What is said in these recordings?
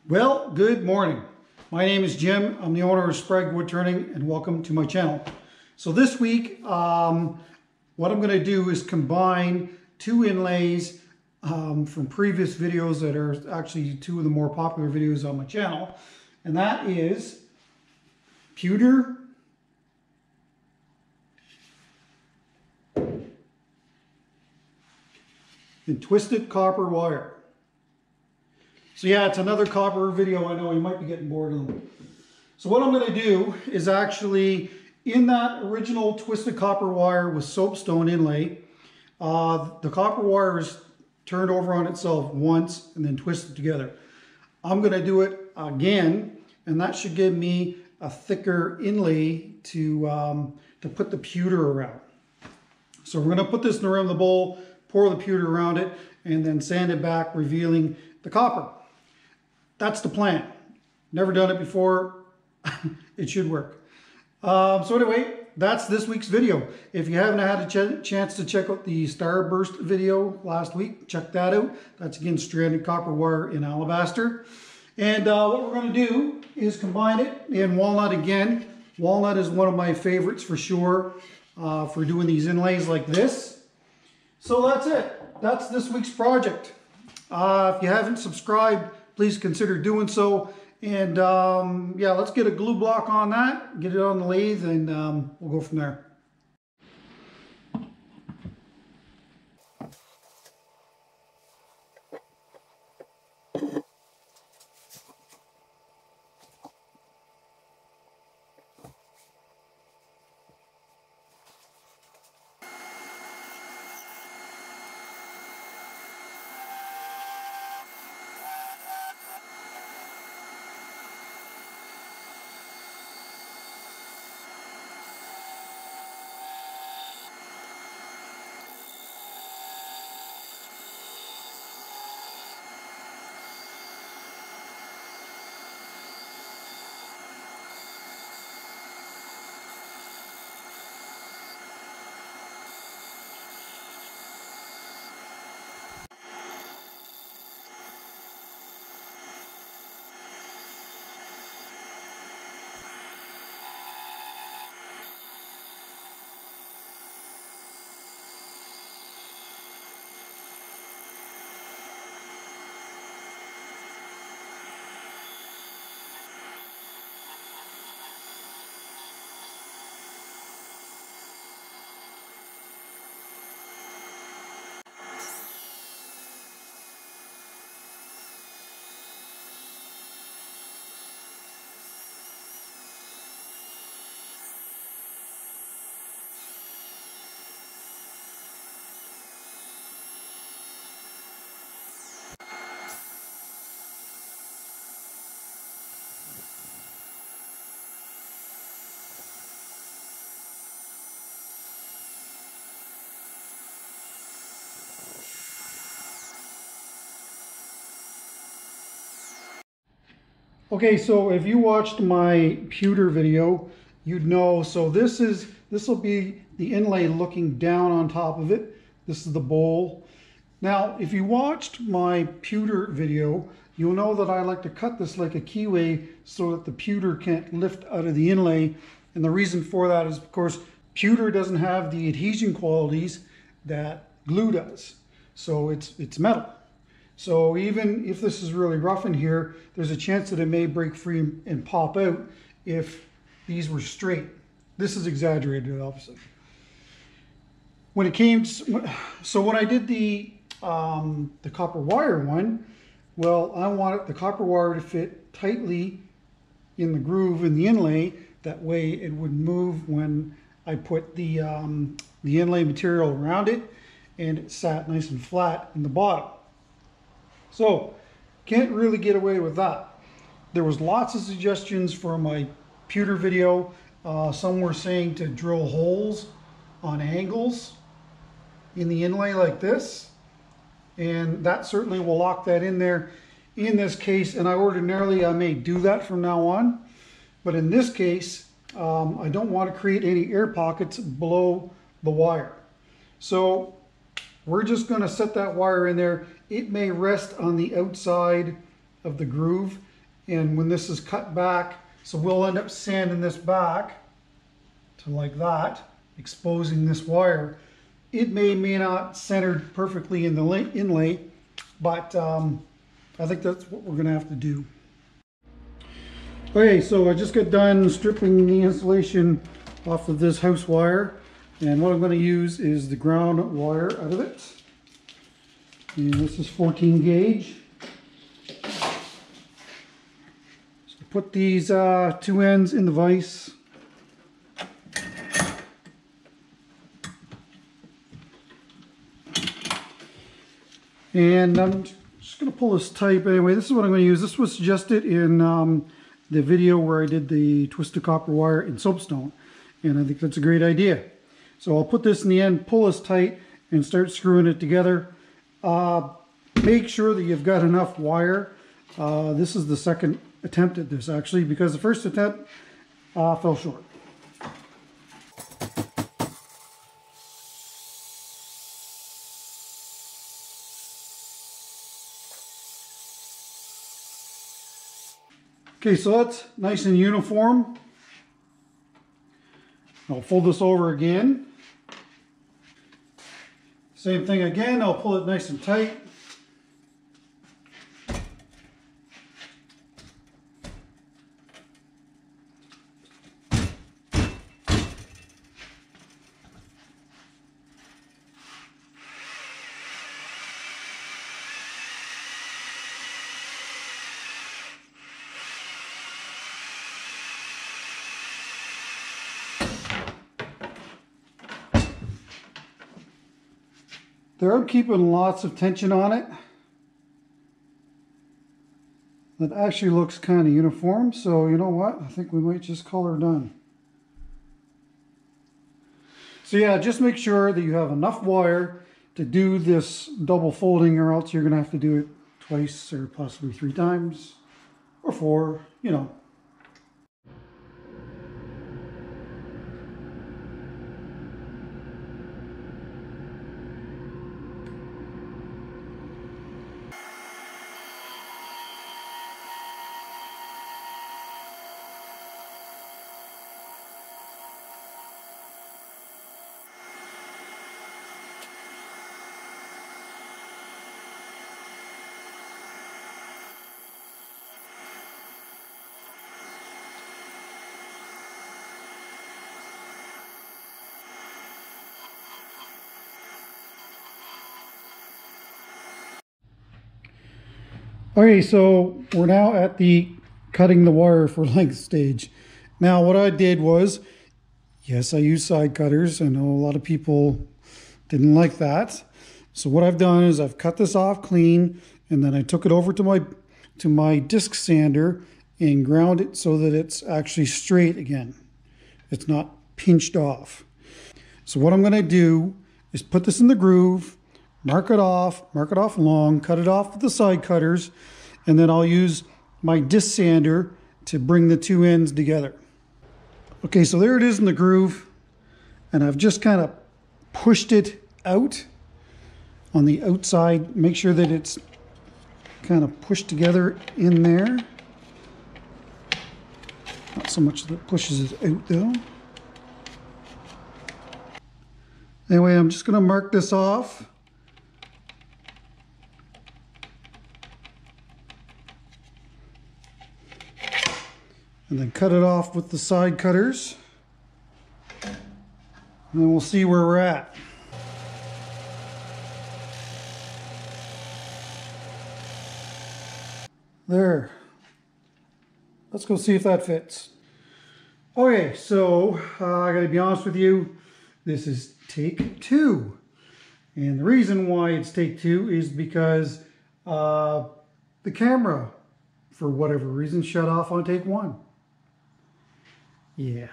Well, good morning. My name is Jim. I'm the owner of Sprague Woodturning, and welcome to my channel. So this week, what I'm going to do is combine two inlays from previous videos that are actually two of the more popular videos on my channel, and that is pewter and twisted copper wire. So yeah, it's another copper video. I know you might be getting bored of them. So what I'm going to do is actually, in that original twisted copper wire with soapstone inlay, the copper wire is turned over on itself once and then twisted together. I'm going to do it again, and that should give me a thicker inlay to put the pewter around. So we're going to put this in the rim of the bowl, pour the pewter around it, and then sand it back, revealing the copper. That's the plan. Never done it before. It should work. So anyway, that's this week's video. If you haven't had a chance to check out the Starburst video last week, check that out. That's again stranded copper wire in alabaster. And what we're going to do is combine it in walnut again. Walnut is one of my favorites for sure for doing these inlays like this. So that's it. That's this week's project. If you haven't subscribed, please consider doing so. And yeah, let's get a glue block on that, get it on the lathe, and we'll go from there. Okay, so if you watched my pewter video, you'd know, so this will be the inlay looking down on top of it. This is the bowl. Now, if you watched my pewter video, you'll know that I like to cut this like a keyway so that the pewter can't lift out of the inlay. And the reason for that is, of course, pewter doesn't have the adhesion qualities that glue does. So it's metal. So even if this is really rough in here, there's a chance that it may break free and pop out if these were straight. This is exaggerated, obviously. When it came, so when I did the copper wire one, well, I wanted the copper wire to fit tightly in the groove in the inlay. That way it would move when I put the inlay material around it, and it sat nice and flat in the bottom. So, can't really get away with that. There was lots of suggestions for my pewter video. Some were saying to drill holes on angles in the inlay like this, and that certainly will lock that in there. In this case, and I may do that from now on, but in this case, I don't want to create any air pockets below the wire. So we're just going to set that wire in there. It may rest on the outside of the groove, And when this is cut back, so we'll end up sanding this back to like that, exposing this wire. It may not center perfectly in the inlay, but I think that's what we're going to have to do. Okay, so I just got done stripping the insulation off of this house wire, and what I'm going to use is the ground wire out of it. And this is 14 gauge. So put these two ends in the vise. And I'm just going to pull this tight. Anyway, this is what I'm going to use. This was suggested in the video where I did the twisted copper wire in Soapstone. And I think that's a great idea. So I'll put this in the end, pull this tight, and start screwing it together. Make sure that you've got enough wire. This is the second attempt at this actually, because the first attempt fell short. Okay, so that's nice and uniform. I'll fold this over again. Same thing again, I'll pull it nice and tight. There, I'm keeping lots of tension on it. That actually looks kind of uniform, so you know what? I think we might just call her done. So yeah, just make sure that you have enough wire to do this double folding, or else you're going to have to do it twice or possibly 3 times or 4, you know. Okay, so we're now at the cutting the wire for length stage. Now what I did was, yes, I use side cutters. I know a lot of people didn't like that. So what I've done is I've cut this off clean, and then I took it over to my disc sander and ground it so that it's actually straight again. It's not pinched off. So what I'm going to do is put this in the groove, mark it off long, cut it off with the side cutters, and then I'll use my disc sander to bring the two ends together. Okay, so there it is in the groove, and I've just kind of pushed it out on the outside. Make sure that it's kind of pushed together in there. Not so much that it pushes it out though. Anyway, I'm just going to mark this off. And then cut it off with the side cutters. And then we'll see where we're at. There. Let's go see if that fits. Okay, so I gotta be honest with you, this is take 2. And the reason why it's take 2 is because the camera, for whatever reason, shut off on take 1. Yeah.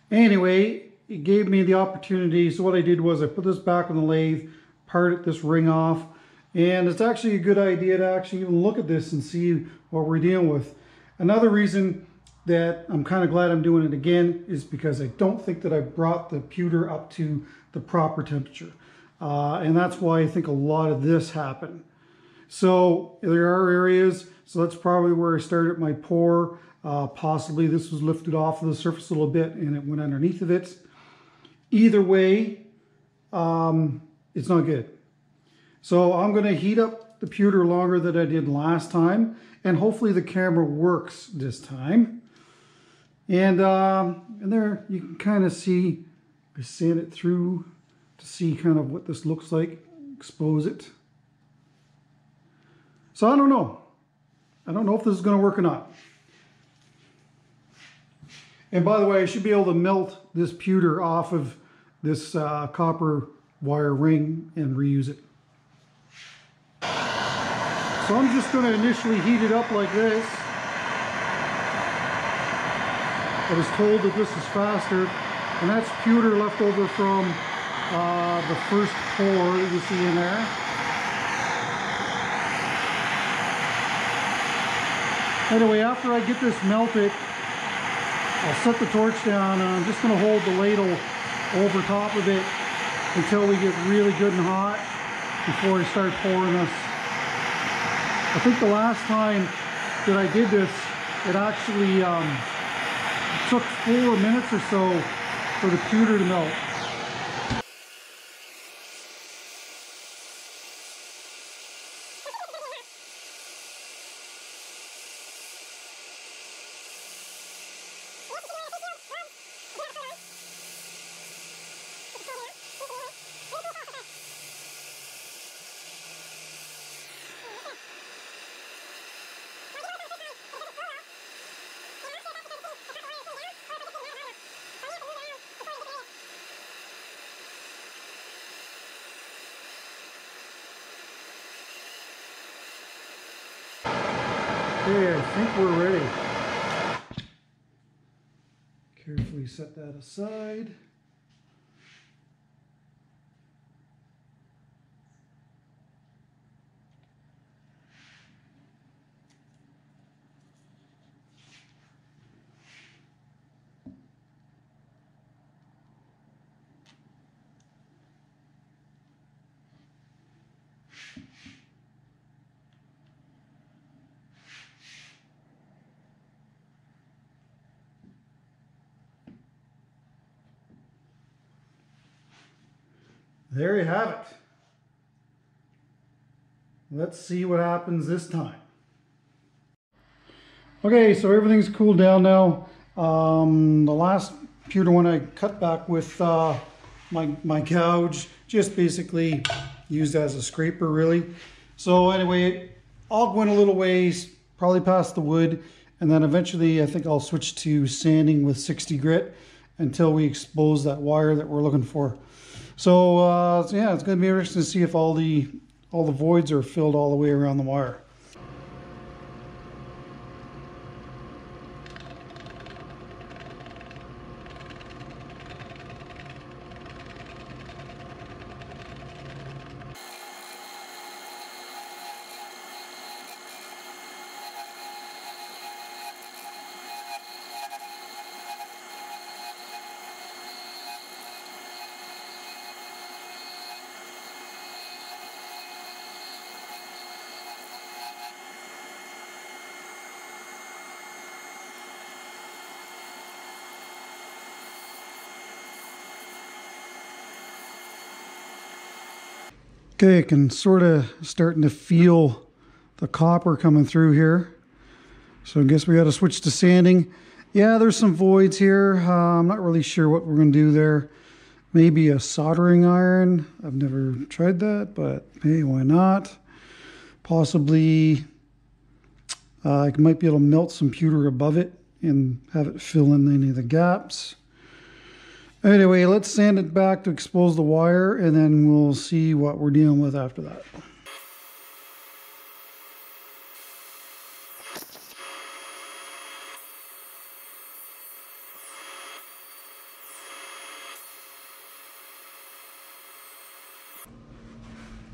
Anyway, it gave me the opportunity. So what I did was I put this back on the lathe, parted this ring off, and it's actually a good idea to actually even look at this and see what we're dealing with. Another reason that I'm kind of glad I'm doing it again is because I don't think that I brought the pewter up to the proper temperature. And that's why I think a lot of this happened. So there are areas So that's probably where I started my pour. Possibly this was lifted off of the surface a little bit and it went underneath of it. Either way, it's not good. So I'm going to heat up the pewter longer than I did last time, and hopefully the camera works this time. And there you can kind of see, I sand it through to see kind of what this looks like, expose it. So I don't know. I don't know if this is going to work or not. And by the way, I should be able to melt this pewter off of this copper wire ring and reuse it. So I'm just going to initially heat it up like this. I was told that this is faster, and that's pewter left over from the first pour that you see in there. Anyway, after I get this melted, I'll set the torch down and I'm just going to hold the ladle over top of it until we get really good and hot before I start pouring this. I think the last time that I did this, it actually took 4 minutes or so for the pewter to melt. Okay, I think we're ready. Carefully set that aside. There you have it. Let's see what happens this time. Okay, so everything's cooled down now. The last pewter one I cut back with my gouge, just basically used as a scraper really. So anyway, I'll go in a little ways, probably past the wood, and then eventually I think I'll switch to sanding with 60 grit until we expose that wire that we're looking for. So, yeah, it's going to be interesting to see if all the voids are filled all the way around the wire. Okay, I can sort of starting to feel the copper coming through here. So I guess we got to switch to sanding. Yeah, there's some voids here. I'm not really sure what we're going to do there. Maybe a soldering iron. I've never tried that, but hey, why not? Possibly I might be able to melt some pewter above it and have it fill in any of the gaps. Anyway, let's sand it back to expose the wire, and then we'll see what we're dealing with after that.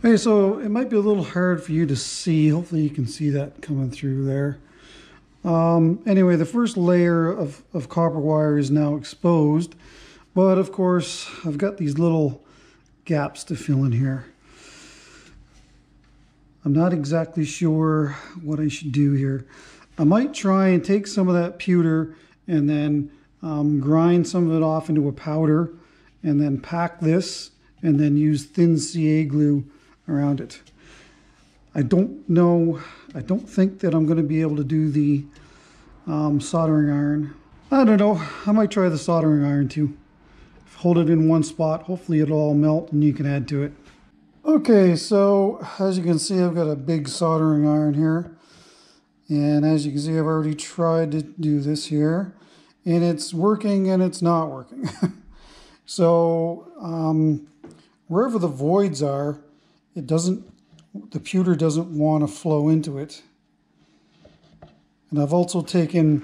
Okay, so it might be a little hard for you to see. Hopefully you can see that coming through there. Anyway, the first layer of copper wire is now exposed. But of course, I've got these little gaps to fill in here. I'm not exactly sure what I should do here. I might try and take some of that pewter and then grind some of it off into a powder and then pack this and then use thin CA glue around it. I don't know, I don't think that I'm going to be able to do the soldering iron. I don't know, I might try the soldering iron too. Hold it in one spot, hopefully it'll all melt and you can add to it. Okay, so as you can see, I've got a big soldering iron here. And as you can see, I've already tried to do this here. And it's working and it's not working. So wherever the voids are, the pewter doesn't want to flow into it. And I've also I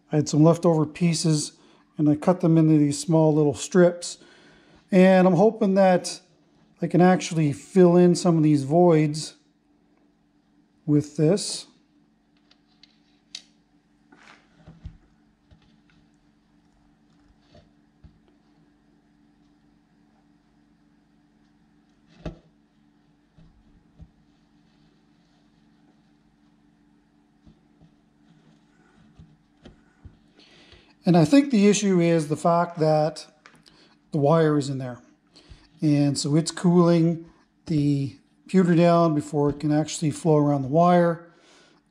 had some leftover pieces and I cut them into these small little strips. And I'm hoping that I can actually fill in some of these voids with this. And I think the issue is the fact that the wire is in there. And so it's cooling the pewter down before it can actually flow around the wire.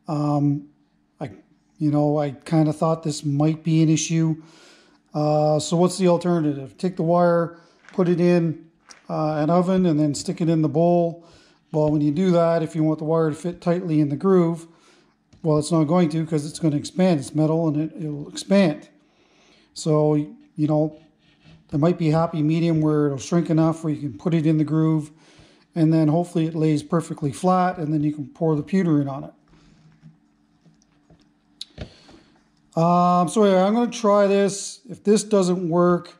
I kind of thought this might be an issue. So what's the alternative? Take the wire, put it in an oven, and then stick it in the bowl. Well, when you do that, if you want the wire to fit tightly in the groove, well, it's not going to because it's going to expand. It's metal and it'll expand. So, you know, there might be a happy medium where it'll shrink enough where you can put it in the groove and then hopefully it lays perfectly flat and then you can pour the pewter in on it. So anyway, I'm going to try this. If this doesn't work,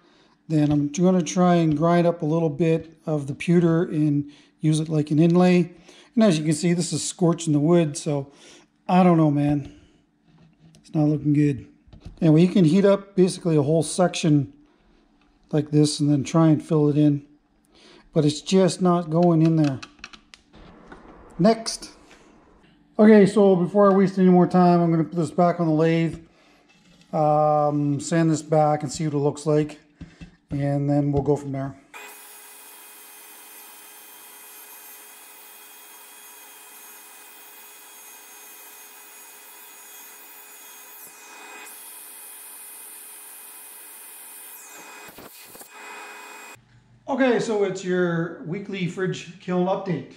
then I'm going to try and grind up a little bit of the pewter and use it like an inlay. And as you can see, this is scorching the wood, so I don't know, man. It's not looking good. Anyway, you can heat up basically a whole section like this and then try and fill it in. But it's just not going in there. Next. Okay, so before I waste any more time, I'm going to put this back on the lathe. Sand this back and see what it looks like. And then we'll go from there. Okay, so it's your weekly Fridge Kiln update.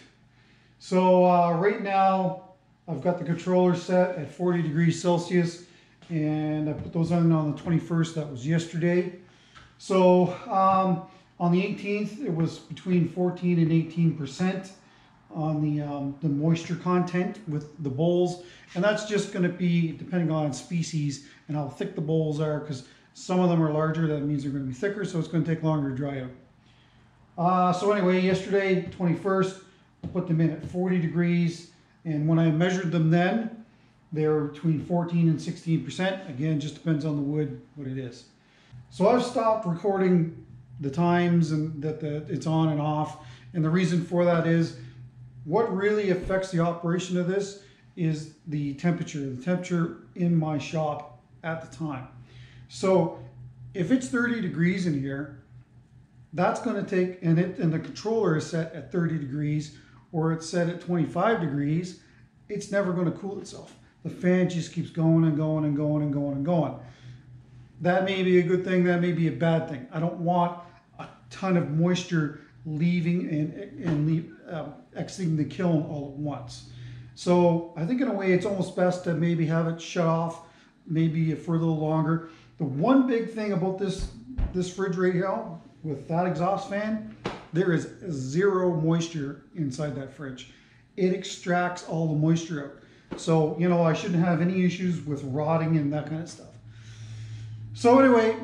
So right now I've got the controller set at 40 degrees Celsius and I put those on the 21st, that was yesterday. So on the 18th it was between 14 and 18% on the moisture content with the bowls, and that's just going to be depending on species and how thick the bowls are, because some of them are larger, that means they're going to be thicker, so it's going to take longer to dry out. So anyway, yesterday, 21st, I put them in at 40 degrees, and when I measured them then, they were between 14 and 16%. Again, just depends on the wood, what it is. So I've stopped recording the times and that it's on and off, and the reason for that is what really affects the operation of this is the temperature in my shop at the time. So if it's 30 degrees in here, that's going to take, and the controller is set at 30 degrees or it's set at 25 degrees, it's never going to cool itself. The fan just keeps going and going and going and going and going. That may be a good thing, that may be a bad thing. I don't want a ton of moisture leaving and exiting the kiln all at once. So I think in a way it's almost best to maybe have it shut off maybe for a little longer. The one big thing about this fridge right here, with that exhaust fan, there is zero moisture inside that fridge. It extracts all the moisture out. So, you know, I shouldn't have any issues with rotting and that kind of stuff. So anyway,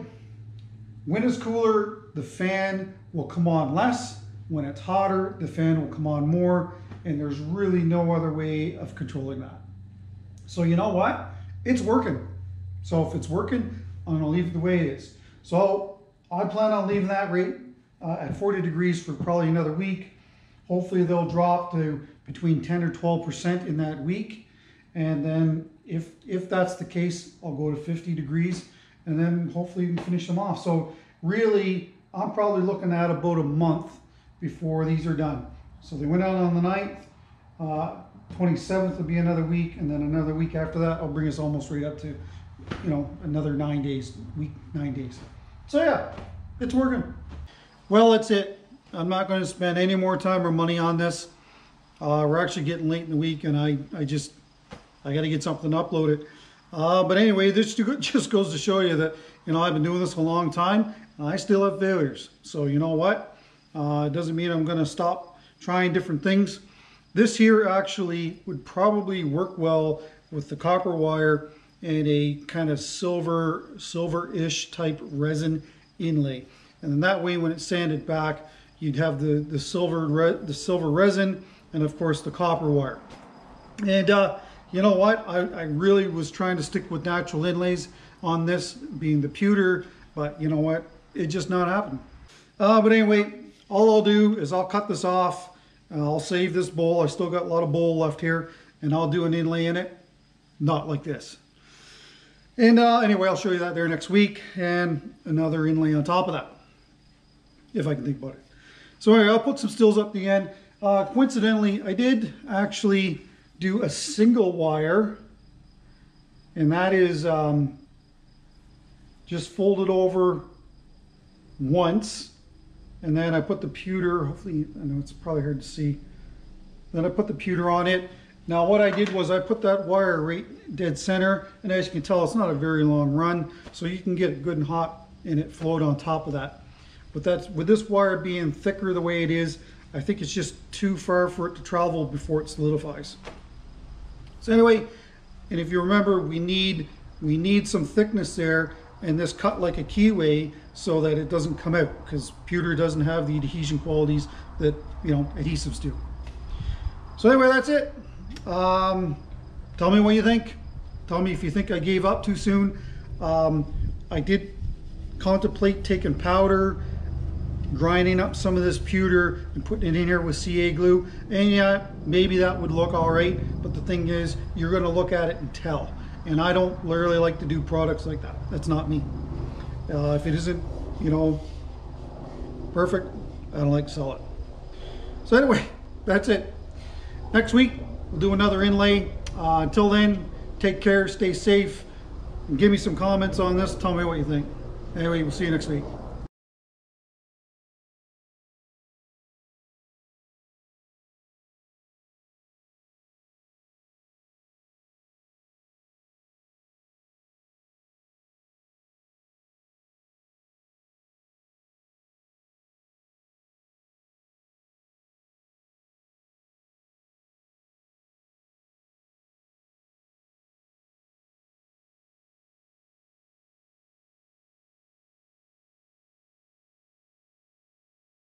when it's cooler, the fan will come on less. When it's hotter, the fan will come on more, and there's really no other way of controlling that. So you know what? It's working. So if it's working, I'm gonna leave it the way it is. So I plan on leaving that rate at 40 degrees for probably another week. Hopefully they'll drop to between 10 or 12% in that week. And then if that's the case, I'll go to 50 degrees and then hopefully we can finish them off. So really, I'm probably looking at about a month before these are done. So they went out on the 9th, 27th will be another week, and then another week after that, I'll bring us almost right up to, you know, another 9 days, week 9 days. So yeah, it's working. Well, that's it. I'm not going to spend any more time or money on this. We're actually getting late in the week, and I got to get something uploaded. But anyway, this just goes to show you that, you know, I've been doing this a long time, and I still have failures. So you know what? It doesn't mean I'm going to stop trying different things. This here actually would probably work well with the copper wire and a kind of silver-ish type resin inlay. And then that way, when it's sanded back, you'd have the silver resin and of course the copper wire. And you know what? I really was trying to stick with natural inlays on this, being the pewter, but you know what? It just not happened. But anyway, all I'll do is I'll cut this off. I'll save this bowl. I still got a lot of bowl left here, and I'll do an inlay in it, not like this. And anyway, I'll show you that there next week, and another inlay on top of that, if I can think about it. So anyway, I'll put some stills up the end. Coincidentally, I did actually do a single wire, and that is just folded over once, and then I put the pewter, hopefully, I know it's probably hard to see, then I put the pewter on it. Now what I did was I put that wire right dead center, and as you can tell, it's not a very long run, so you can get it good and hot and it float on top of that. But that's, with this wire being thicker the way it is, I think it's just too far for it to travel before it solidifies. So anyway, and if you remember, we need some thickness there, and this cut like a keyway so that it doesn't come out, because pewter doesn't have the adhesion qualities that, you know, adhesives do. So anyway, that's it. Tell me what you think. Tell me if you think I gave up too soon. I did contemplate taking powder, grinding up some of this pewter and putting it in here with CA glue, and yeah, maybe that would look all right, but the thing is, you're going to look at it and tell, and I don't really like to do products like that. That's not me. If it isn't, you know, perfect, I don't like to sell it. So anyway, that's it. Next week we'll do another inlay. Until then, take care, stay safe, and give me some comments on this. Tell me what you think. Anyway, we'll see you next week.